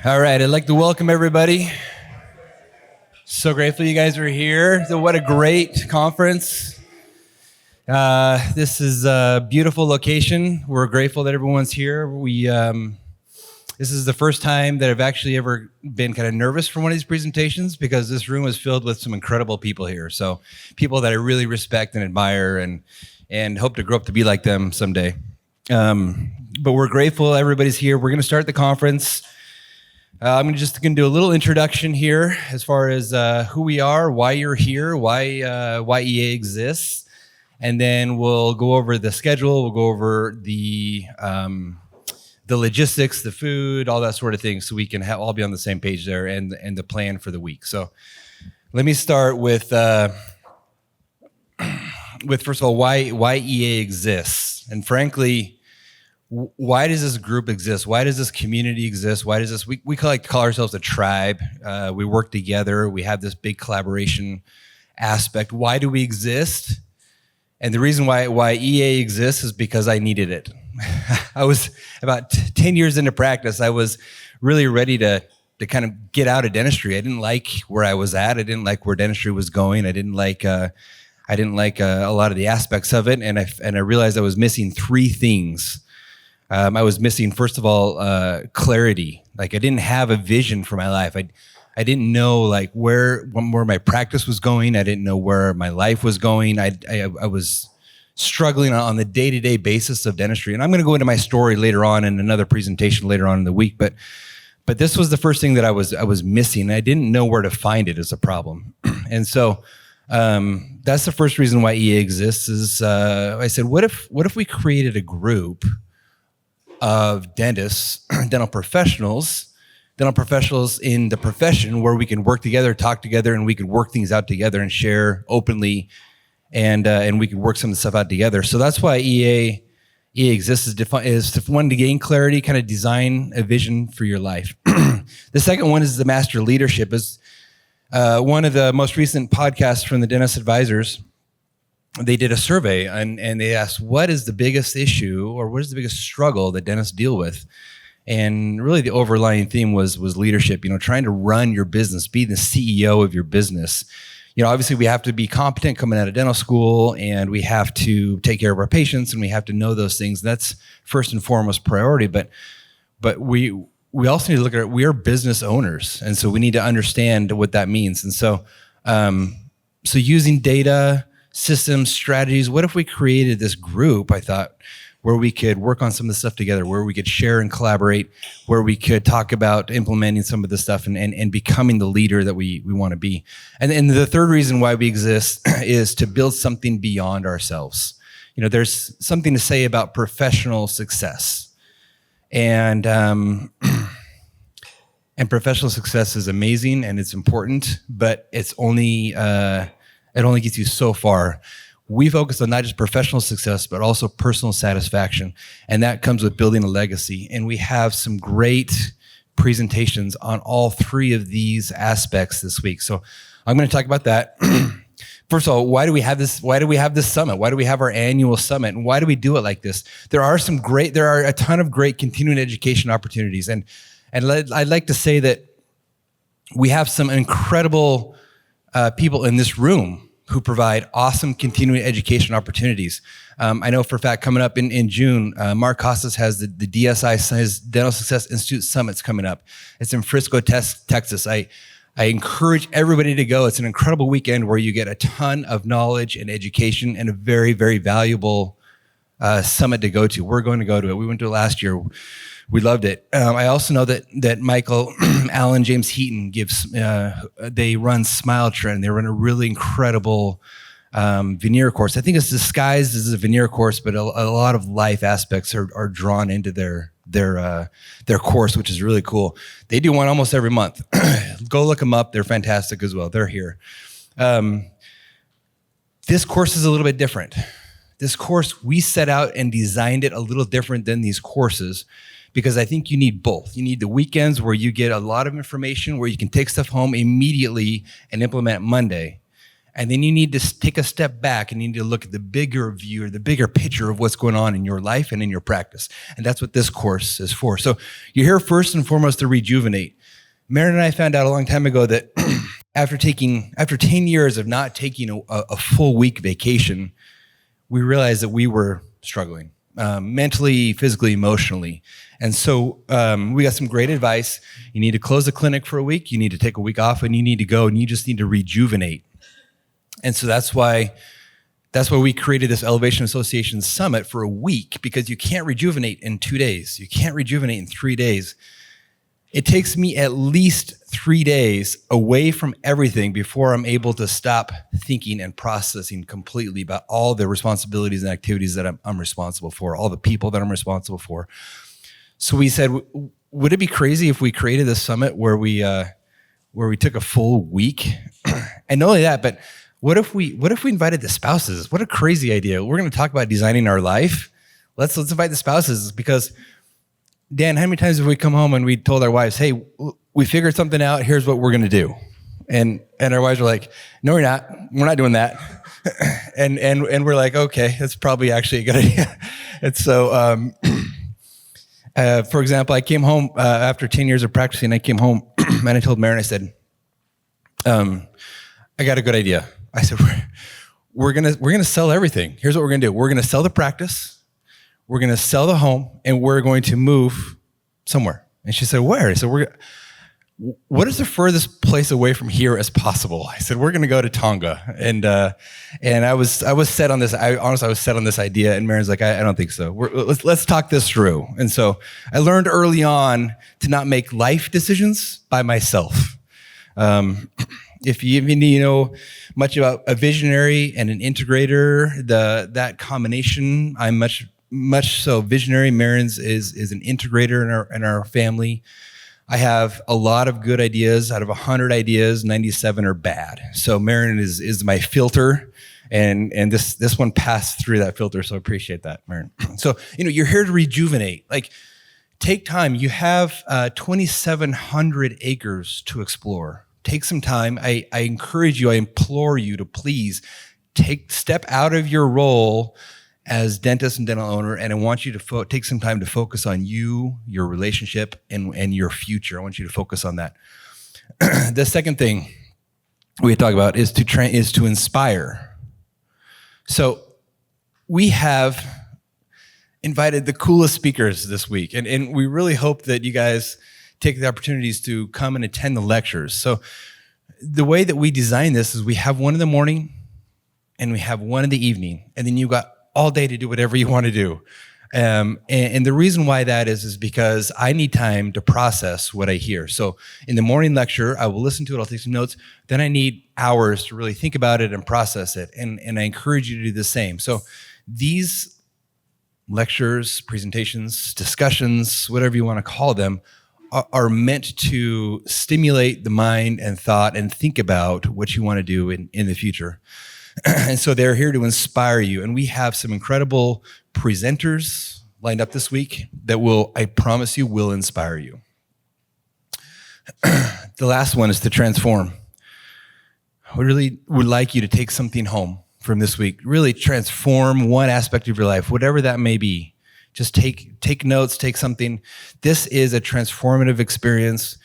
All right, I'd like to welcome everybody. So grateful you guys are here. So what a great conference. This is a beautiful location. We're grateful that everyone's here. This is the first time that I've actually ever been kind of nervous for one of these presentations because this room is filled with some incredible people here. So people that I really respect and admire and hope to grow up to be like them someday. But we're grateful everybody's here. We're going to start the conference. I'm just going to do a little introduction here as far as who we are, why you're here, why EA exists, and then we'll go over the schedule. We'll go over the logistics, the food, all that sort of thing, so we can all be on the same page there and the plan for the week. So let me start with first of all why EA exists, and frankly, why does this group exist? Why does this community exist? Why does this, we like to call ourselves a tribe. We work together. We have this big collaboration aspect. Why do we exist? And the reason why EA exists is because I needed it. I was about 10 years into practice. I was really ready to kind of get out of dentistry. I didn't like where I was at. I didn't like where dentistry was going. I didn't like a lot of the aspects of it. And I realized I was missing three things. I was missing, first of all, clarity. Like I didn't have a vision for my life. I didn't know like where my practice was going. I didn't know where my life was going. I was struggling on the day-to-day basis of dentistry. And I'm going to go into my story later on in another presentation later on in the week. But this was the first thing that I was missing. I didn't know where to find it as a problem. And so that's the first reason why EA exists. Is I said, what if we created a group of dentists, dental professionals in the profession where we can work together, talk together, and we could work things out together and share openly, and we could work some of the stuff out together. So that's why EA exists is to one, to gain clarity, kind of design a vision for your life. The second one is the master leadership. Is one of the most recent podcasts from the Dentist Advisors. They did a survey and they asked, what is the biggest issue or what is the biggest struggle that dentists deal with? And really the overlying theme was leadership, trying to run your business, be the CEO of your business. Obviously we have to be competent coming out of dental school, and we have to take care of our patients, and we have to know those things. That's first and foremost priority. But we also need to look at it. We are business owners. And so we need to understand what that means. And so using data, systems, strategies. What if we created this group, I thought, where we could work on some of the stuff together, where we could share and collaborate, where we could talk about implementing some of the stuff and becoming the leader that we want to be. And the third reason why we exist is to build something beyond ourselves. There's something to say about professional success. And professional success is amazing and it's important, but it only gets you so far. We focus on not just professional success, but also personal satisfaction. And that comes with building a legacy. And we have some great presentations on all three of these aspects this week. So I'm going to talk about that. First of all, why do we have this? Why do we have this summit? Why do we have our annual summit? And why do we do it like this? There are a ton of great continuing education opportunities. And I'd like to say that we have some incredible people in this room who provide awesome continuing education opportunities. I know for a fact coming up in June, Mark Costas has the DSI, his Dental Success Institute Summits coming up. It's in Frisco, Texas. I encourage everybody to go. It's an incredible weekend where you get a ton of knowledge and education and a very, very valuable summit to go to. We're going to go to it. We went to it last year. We loved it. I also know that Michael, Allen, James Heaton they run Smile Trend. They run a really incredible veneer course. I think it's disguised as a veneer course, but a lot of life aspects are drawn into their course, which is really cool. They do one almost every month. Go look them up. They're fantastic as well. They're here. This course is a little bit different. This course, we set out and designed it a little different than these courses, because I think you need both. You need the weekends where you get a lot of information, where you can take stuff home immediately and implement Monday. And then you need to take a step back and you need to look at the bigger view or the bigger picture of what's going on in your life and in your practice. And that's what this course is for. So you're here first and foremost to rejuvenate. Marin and I found out a long time ago that after 10 years of not taking a full week vacation, we realized that we were struggling mentally, physically, emotionally. And so we got some great advice. You need to close the clinic for a week. You need to take a week off and you need to go and you just need to rejuvenate. And so that's why we created this Elevation Association Summit for a week, because you can't rejuvenate in 2 days. You can't rejuvenate in 3 days. It takes me at least 3 days away from everything before I'm able to stop thinking and processing completely about all the responsibilities and activities that I'm responsible for, all the people that I'm responsible for. So we said, would it be crazy if we created a summit where we took a full week? And not only that, but what if we invited the spouses? What a crazy idea. We're going to talk about designing our life. Let's invite the spouses, because Dan, how many times have we come home and we told our wives, hey, we figured something out, here's what we're going to do. And our wives were like, no, we're not. We're not doing that. and we're like, okay, that's probably actually a good idea. And so, for example, I came home after 10 years of practicing. I came home and I told Marin, I said, I got a good idea. I said, we're gonna sell everything. Here's what we're gonna do. We're gonna sell the practice, we're gonna sell the home, and we're going to move somewhere. And she said, where? I said, what is the furthest place away from here as possible? I said, we're gonna go to Tonga. And I was set on this. I was set on this idea. And Marin's like, I don't think so. Let's talk this through. And so I learned early on to not make life decisions by myself. If you even know much about a visionary and an integrator, that combination, I'm much so visionary. Marin's is an integrator in our family. I have a lot of good ideas. Out of 100 ideas, 97 are bad. So Marin is my filter, and this one passed through that filter. So I appreciate that, Marin. So you're here to rejuvenate. Like, take time. You have 2,700 acres to explore. Take some time. I encourage you, I implore you to please step out of your role as dentist and dental owner, and I want you to take some time to focus on you, your relationship, and your future. I want you to focus on that. The second thing we talk about is to inspire. So we have invited the coolest speakers this week, and we really hope that you guys take the opportunities to come and attend the lectures. So the way that we design this is we have one in the morning and we have one in the evening, and then you've got all day to do whatever you want to do. And the reason why that is because I need time to process what I hear. So in the morning lecture, I will listen to it, I'll take some notes. Then I need hours to really think about it and process it. And I encourage you to do the same. So these lectures, presentations, discussions, whatever you want to call them, are meant to stimulate the mind and thought and think about what you want to do in the future. And so they're here to inspire you. And we have some incredible presenters lined up this week that I promise you, will inspire you. The last one is to transform. I really would like you to take something home from this week. Really transform one aspect of your life, whatever that may be. Just take notes, take something. This is a transformative experience.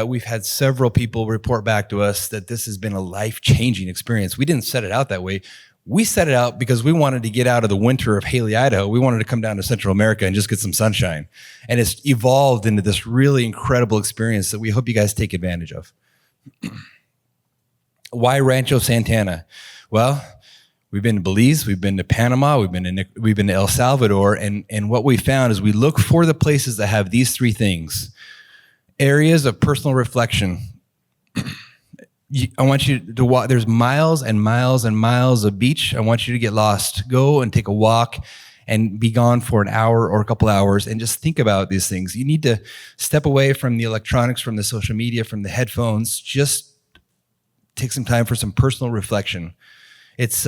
We've had several people report back to us that this has been a life-changing experience. We didn't set it out that way. We set it out because we wanted to get out of the winter of Haley, Idaho. We wanted to come down to Central America and just get some sunshine. And it's evolved into this really incredible experience that we hope you guys take advantage of. Why Rancho Santana? Well, we've been to Belize, we've been to Panama, we've been to El Salvador, and what we found is we look for the places that have these three things. Areas of personal reflection. I want you to walk. There's miles and miles and miles of beach. I want you to get lost. Go and take a walk and be gone for an hour or a couple hours and just think about these things. You need to step away from the electronics, from the social media, from the headphones. Just take some time for some personal reflection. It's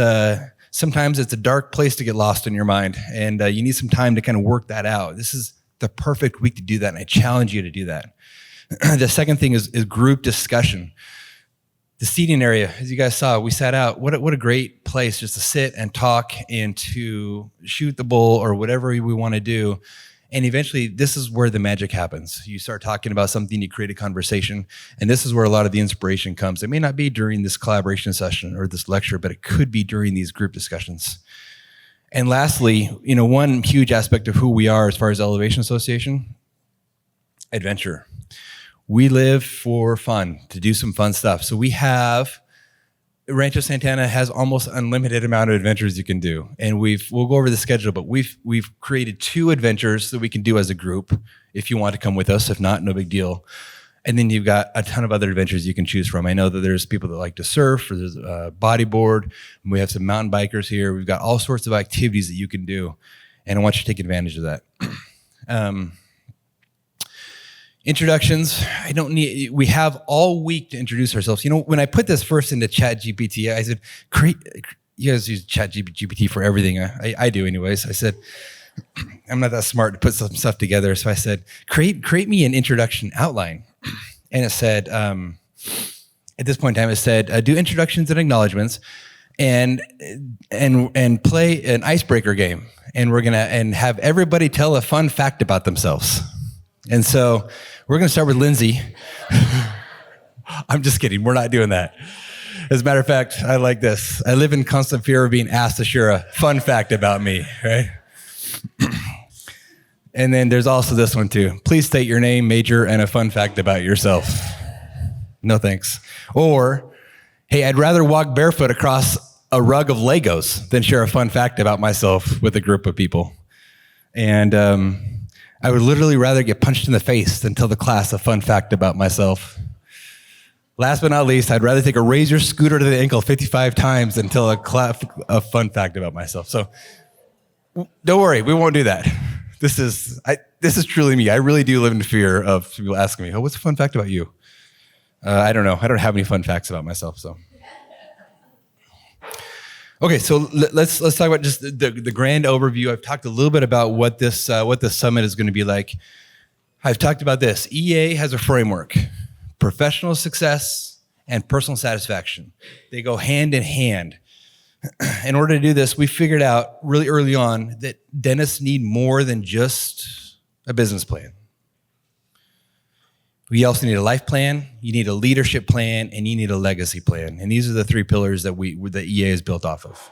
sometimes it's a dark place to get lost in your mind, and you need some time to kind of work that out. This is the perfect week to do that, and I challenge you to do that. The second thing is group discussion. The seating area, as you guys saw, we sat out. What a great place just to sit and talk and to shoot the bull or whatever we want to do. And eventually, this is where the magic happens. You start talking about something, you create a conversation, and this is where a lot of the inspiration comes. It may not be during this collaboration session or this lecture, but it could be during these group discussions. And lastly, one huge aspect of who we are as far as Elevation Association, adventure. We live for fun, to do some fun stuff. So we have, Rancho Santana has almost unlimited amount of adventures you can do. And we'll go over the schedule, but we've created 2 adventures that we can do as a group if you want to come with us. If not, no big deal. And then you've got a ton of other adventures you can choose from. I know that there's people that like to surf, or there's a bodyboard. We have some mountain bikers here. We've got all sorts of activities that you can do. And I want you to take advantage of that. Introductions, we have all week to introduce ourselves. When I put this first into ChatGPT, I said, you guys use ChatGPT for everything. I do anyways. I said, I'm not that smart to put some stuff together. So I said, create me an introduction outline. And it said, at this point in time, it said, do introductions and acknowledgements and play an icebreaker game. And we're gonna have everybody tell a fun fact about themselves. And so we're going to start with Lindsay. I'm just kidding. We're not doing that. As a matter of fact, I like this. I live in constant fear of being asked to share a fun fact about me, right? And then there's also this one too. Please state your name, major, and a fun fact about yourself. No thanks. Or, hey, I'd rather walk barefoot across a rug of Legos than share a fun fact about myself with a group of people. And I would literally rather get punched in the face than tell the class a fun fact about myself. Last but not least, I'd rather take a razor scooter to the ankle 55 times than tell a fun fact about myself. So don't worry, we won't do that. This is truly me. I really do live in fear of people asking me, oh, what's a fun fact about you? I don't know. I don't have any fun facts about myself, so. Okay, so let's talk about just the grand overview. I've talked a little bit about what this summit is going to be like. I've talked about this. EA has a framework: professional success and personal satisfaction. They go hand in hand. In order to do this, we figured out really early on that dentists need more than just a business plan. We also need a life plan, you need a leadership plan, and you need a legacy plan. And these are the 3 pillars that EA is built off of.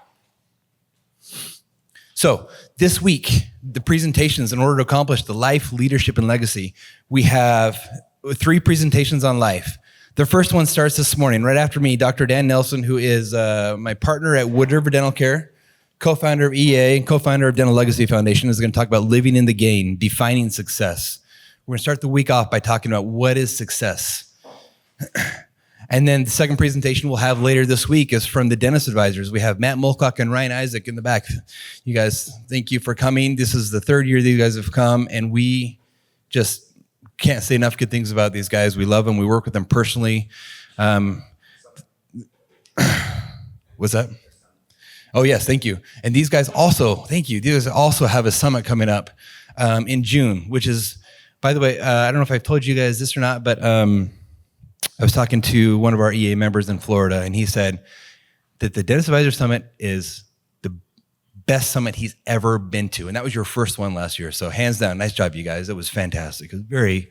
So this week, the presentations, in order to accomplish the life, leadership, and legacy, we have 3 presentations on life. The first one starts this morning, right after me. Dr. Dan Nelson, who is my partner at Wood River Dental Care, co-founder of EA, and co-founder of Dental Legacy Foundation, is going to talk about living in the game, defining success. We're going to start the week off by talking about what is success. And then the second presentation we'll have later this week is from the dentist advisors. We have Matt Mulcock and Ryan Isaac in the back. You guys, thank you for coming. This is the 3rd year that you guys have come, and we just can't say enough good things about these guys. We love them. We work with them personally. What's that? Oh, yes, thank you. And these guys also, thank you. These guys also have a summit coming up in June, which is, by the way, I don't know if I've told you guys this or not, but I was talking to one of our EA members in Florida, and he said that the Dentist Advisor Summit is the best summit he's ever been to. And that was your first one last year. So hands down, nice job, you guys. It was fantastic. It was very,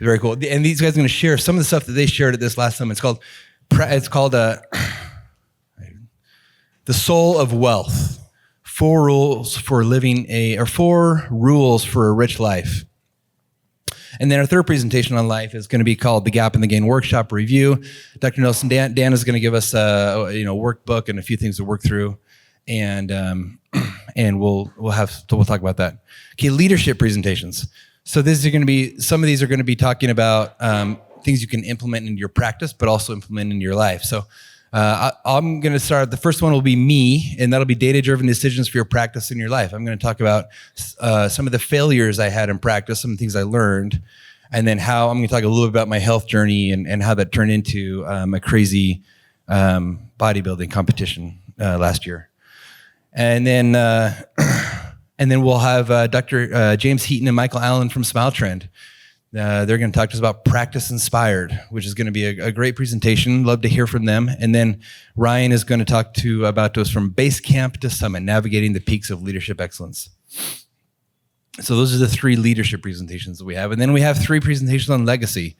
very cool. And these guys are going to share some of the stuff that they shared at this last summit. It's called The Soul of Wealth. 4 rules for a rich life. And then our third presentation on life is going to be called the Gap in the Gain Workshop Review. Dr. Nelson, Dan is going to give us a workbook and a few things to work through, and we'll talk about that. Okay, leadership presentations. So some of these are going to be talking about things you can implement in your practice, but also implement in your life. So I'm going to start. The first one will be me, and that'll be data-driven decisions for your practice in your life. I'm going to talk about some of the failures I had in practice, some things I learned, and then how I'm going to talk a little bit about my health journey and how that turned into a crazy bodybuilding competition last year. And then we'll have Dr. James Heaton and Michael Allen from Smile Trend. They're going to talk to us about Practice Inspired, which is going to be a great presentation. Love to hear from them. And then Ryan is going to talk about us from base camp to summit, navigating the peaks of leadership excellence. So those are the 3 leadership presentations that we have. And then we have 3 presentations on legacy.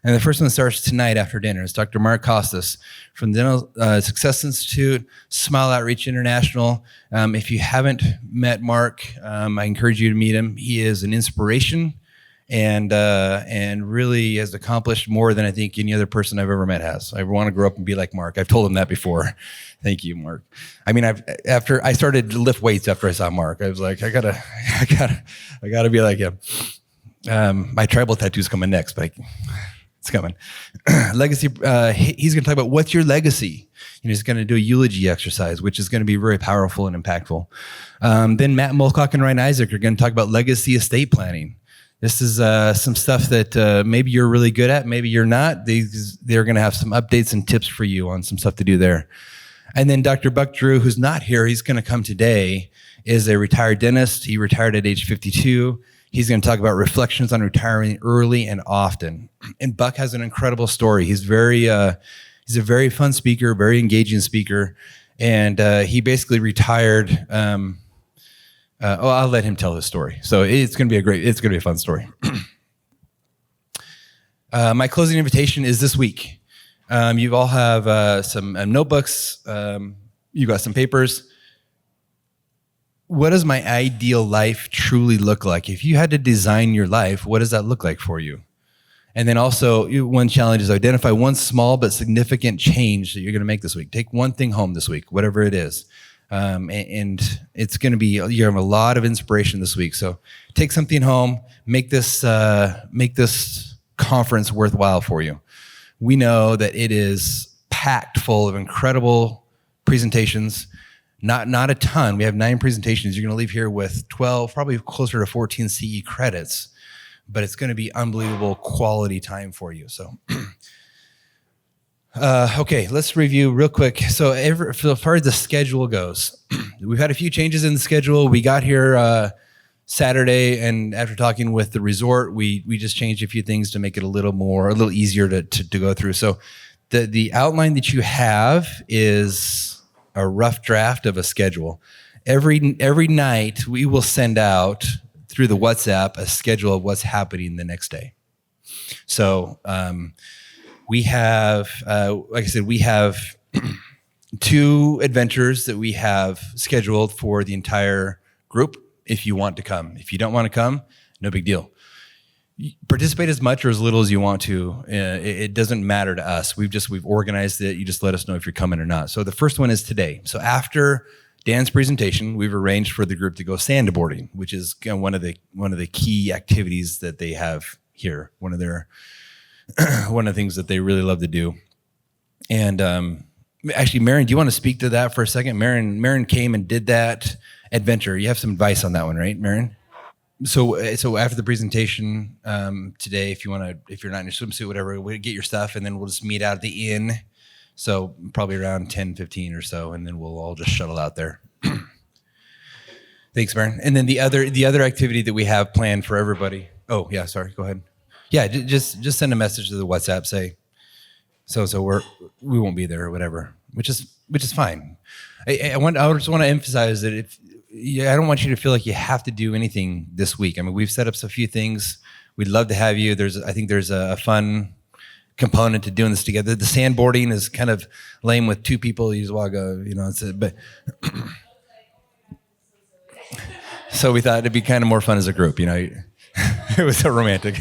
And the first one starts tonight after dinner. It's Dr. Mark Costas from the Dental Success Institute, Smile Outreach International. If you haven't met Mark, I encourage you to meet him. He is an inspiration and really has accomplished more than I think any other person I've ever met has. I want to grow up and be like Mark. I've told him that before. Thank you, Mark. I mean, after I started to lift weights after I saw Mark, I was like, I gotta be like him. My tribal tattoo's coming next, but it's coming. Legacy. He's going to talk about what's your legacy. He's going to do a eulogy exercise, which is going to be very powerful and impactful. Then Matt Mulcock and Ryan Isaac are going to talk about legacy estate planning. This is some stuff that maybe you're really good at, maybe you're not. They're going to have some updates and tips for you on some stuff to do there. And then Dr. Buck Drew, who's not here, he's going to come today, is a retired dentist. He retired at age 52. He's going to talk about reflections on retiring early and often. And Buck has an incredible story. He's a very fun speaker, very engaging speaker. And he basically retired. I'll let him tell his story. So it's going to be a fun story. My closing invitation is this week. You all have some notebooks. You got some papers. What does my ideal life truly look like? If you had to design your life, what does that look like for you? And then also, one challenge is identify one small but significant change that you're going to make this week. Take one thing home this week, whatever it is. And it's going to be, you have a lot of inspiration this week. So take something home, make this conference worthwhile for you. We know that it is packed full of incredible presentations. Not a ton. We have 9 presentations. You're going to leave here with 12, probably closer to 14 CE credits, but it's going to be unbelievable quality time for you. So, okay, let's review real quick. So, as far as the schedule goes, we've had a few changes in the schedule. We got here Saturday, and after talking with the resort, we just changed a few things to make it a little easier to go through. So, the outline that you have is a rough draft of a schedule. Every night we will send out through the WhatsApp a schedule of what's happening the next day. So we have, like I said, we have 2 adventures that we have scheduled for the entire group if you want to come. If you don't want to come, no big deal. Participate as much or as little as you want to. It doesn't matter to us. We've organized it. You just let us know if you're coming or not. So the first one is today. So after Dan's presentation, we've arranged for the group to go sandboarding, which is one of the key activities that they have here. One of the things that they really love to do. And actually, Marin, do you want to speak to that for a second? Marin came and did that adventure. You have some advice on that one, right, Marin? So after the presentation today, if you're not in your swimsuit, whatever, we'll get your stuff, and then we'll just meet out at the inn. So probably around 10:15 or so, and then we'll all just shuttle out there. Thanks, Baron. And then the other activity that we have planned for everybody. Oh yeah, sorry. Go ahead. Yeah, just send a message to the WhatsApp. Say so we won't be there or whatever, which is fine. I just want to emphasize that I don't want you to feel like you have to do anything this week. I mean, we've set up a few things. We'd love to have you. I think there's a fun component to doing this together. The sandboarding is kind of lame with 2 people. You just want to go, but so we thought it'd be kind of more fun as a group. It was so romantic.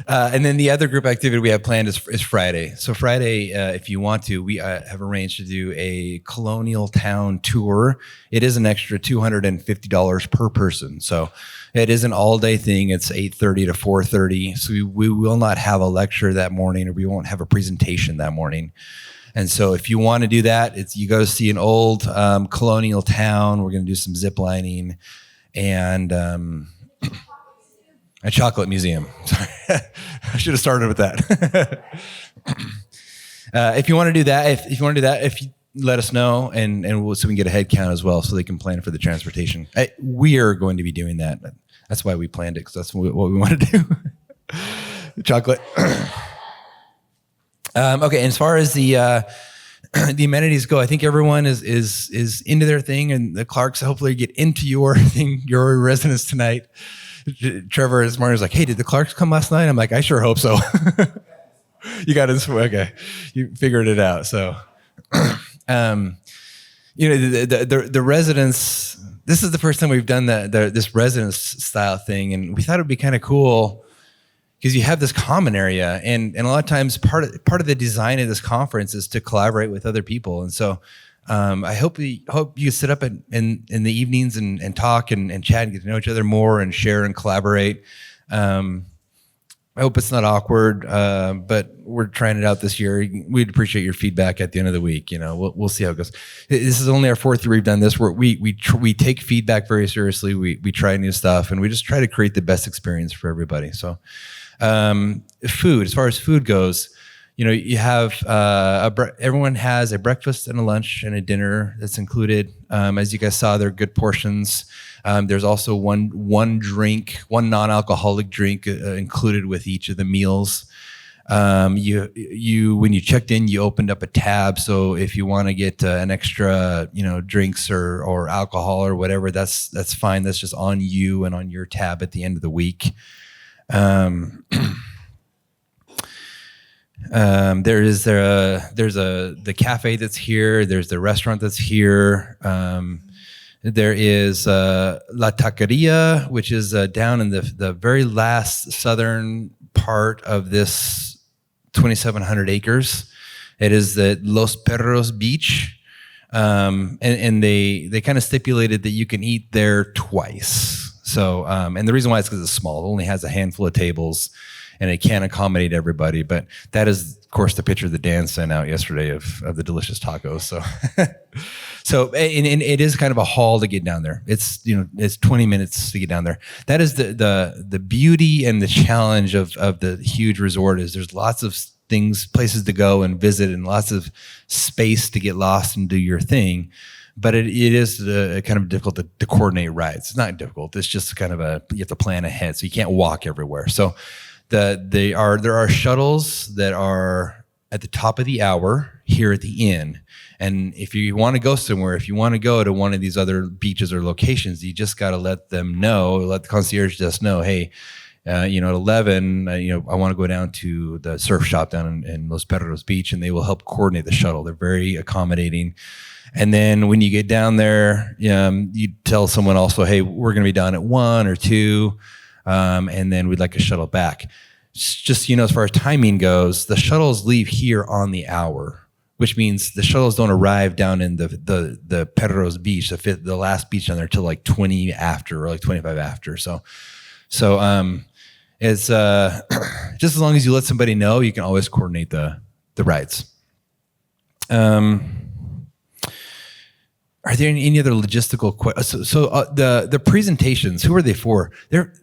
And then the other group activity we have planned is Friday. So Friday, if you want to, we have arranged to do a colonial town tour. It is an extra $250 per person. So it is an all-day thing. It's 8:30 to 4:30. So we will not have a lecture that morning, or we won't have a presentation that morning. And so if you want to do that, you go see an old colonial town. We're going to do some zip lining and a chocolate museum. Sorry. I should have started with that. If you want to do that, if you let us know, and so we can get a head count as well, so they can plan for the transportation. We are going to be doing that. That's why we planned it, because that's what we want to do. Chocolate. Okay, and as far as the amenities go, I think everyone is into their thing, and the Clarks hopefully get into your thing, your residence tonight. Trevor this morning was like, "Hey, did the Clarks come last night?" I'm like, "I sure hope so." You got it. Okay, you figured it out. So, the residence. This is the first time we've done this residence style thing, and we thought it'd be kind of cool because you have this common area, and a lot of times part of the design of this conference is to collaborate with other people, and so I hope you sit up in the evenings and talk and chat and get to know each other more and share and collaborate. I hope it's not awkward, but we're trying it out this year. We'd appreciate your feedback at the end of the week. We'll see how it goes. This is only our fourth year we've done this. We take feedback very seriously. We try new stuff, and we just try to create the best experience for everybody. So, food. As far as food goes, you have everyone has a breakfast and a lunch and a dinner that's included. As you guys saw, they're good portions. There's also one drink, one non-alcoholic drink included with each of the meals. You when you checked in, you opened up a tab. So if you want to get an extra, drinks or alcohol or whatever, that's fine. That's just on you and on your tab at the end of the week. There's the cafe that's here. There's the restaurant that's here. There is La Taqueria, which is down in the very last southern part of this 2,700 acres. It is the Los Perros Beach, and they kind of stipulated that you can eat there twice. So, and the reason why is because it's small. It only has a handful of tables, and it can't accommodate everybody. But that is, of course, the picture that Dan sent out yesterday of the delicious tacos. So, and it is kind of a haul to get down there. It's 20 minutes to get down there. That is the beauty and the challenge of the huge resort is there's lots of places to go and visit, and lots of space to get lost and do your thing. But it is kind of difficult to coordinate rides. It's not difficult. It's just kind of you have to plan ahead, so you can't walk everywhere. So there are shuttles that are at the top of the hour here at the inn. And if you want to go somewhere, if you want to go to one of these other beaches or locations, you just got to let the concierge desk know, hey, at 11, I want to go down to the surf shop down in Los Perros Beach, and they will help coordinate the shuttle. They're very accommodating. And then when you get down there, you tell someone also, hey, we're going to be down at 1 or 2, and then we'd like a shuttle back. Just, as far as timing goes, the shuttles leave here on the hour, which means the shuttles don't arrive down in the Perros Beach, the last beach down there, till like 20 after or like 25 after. So it's just as long as you let somebody know, you can always coordinate the rides. Are there any other logistical questions? So the presentations, who are they for? They're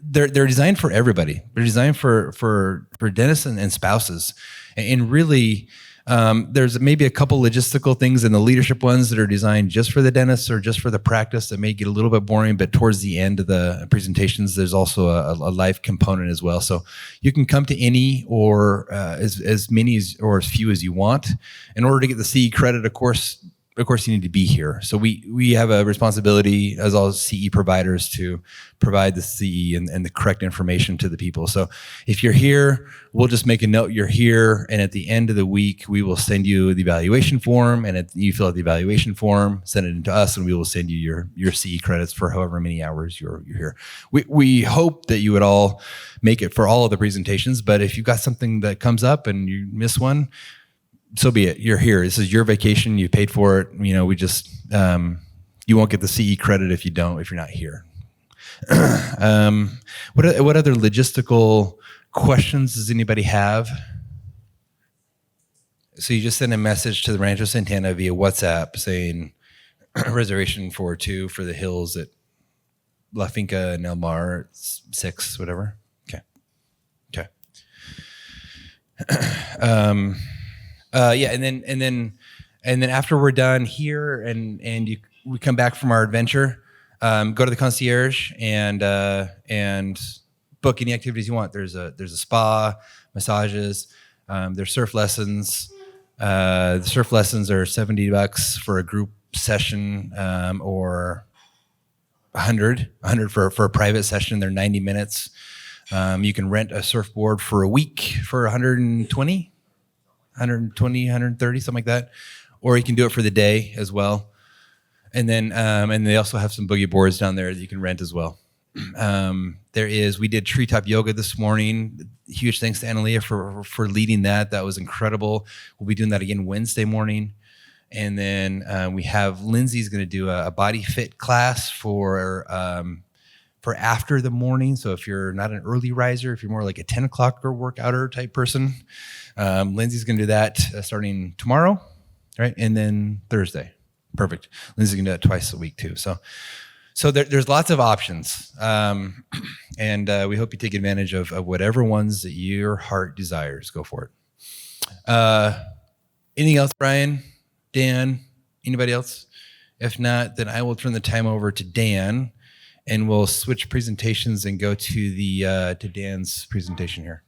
designed for everybody. They're designed for dentists and spouses. And really, there's maybe a couple logistical things in the leadership ones that are designed just for the dentists or just for the practice that may get a little bit boring, but towards the end of the presentations, there's also a life component as well. So you can come to any or as many or as few as you want. In order to get the CE credit, of course, you need to be here. So we have a responsibility as all CE providers to provide the CE and the correct information to the people. So if you're here, we'll just make a note you're here, and at the end of the week, we will send you the evaluation form, and you fill out the evaluation form, send it into us, and we will send you your CE credits for however many hours you're here. We hope that you would all make it for all of the presentations, but if you've got something that comes up and you miss one, so be it. You're here. This is your vacation. You paid for it. We just you won't get the CE credit if you're not here. What other logistical questions does anybody have? So you just send a message to the Rancho Santana via WhatsApp saying reservation for 2 for the hills at La Finca and El Mar 6, whatever. Okay. And then after we're done here and we come back from our adventure, Go to the concierge and book any activities you want. There's a spa, massages, there's surf lessons. The surf lessons are $70 for a group session, or 100 for a private session. They're 90 minutes. You can rent a surfboard for a week for 120, 130, something like that. Or you can do it for the day as well. And then, and they also have some boogie boards down there that you can rent as well. We did treetop yoga this morning. Huge thanks to Analia for leading that. That was incredible. We'll be doing that again Wednesday morning. And then we have Lindsay's going to do a body fit class for after the morning. So if you're not an early riser, if you're more like a 10 o'clock or workouter type person, Lindsay's going to do that starting tomorrow, right? And then Thursday. Perfect. Lindsay's going to do that twice a week too. So there's lots of options. And we hope you take advantage of whatever ones that your heart desires. Go for it. Anything else, Brian, Dan, anybody else? If not, then I will turn the time over to Dan, and we'll switch presentations and go to Dan's presentation here.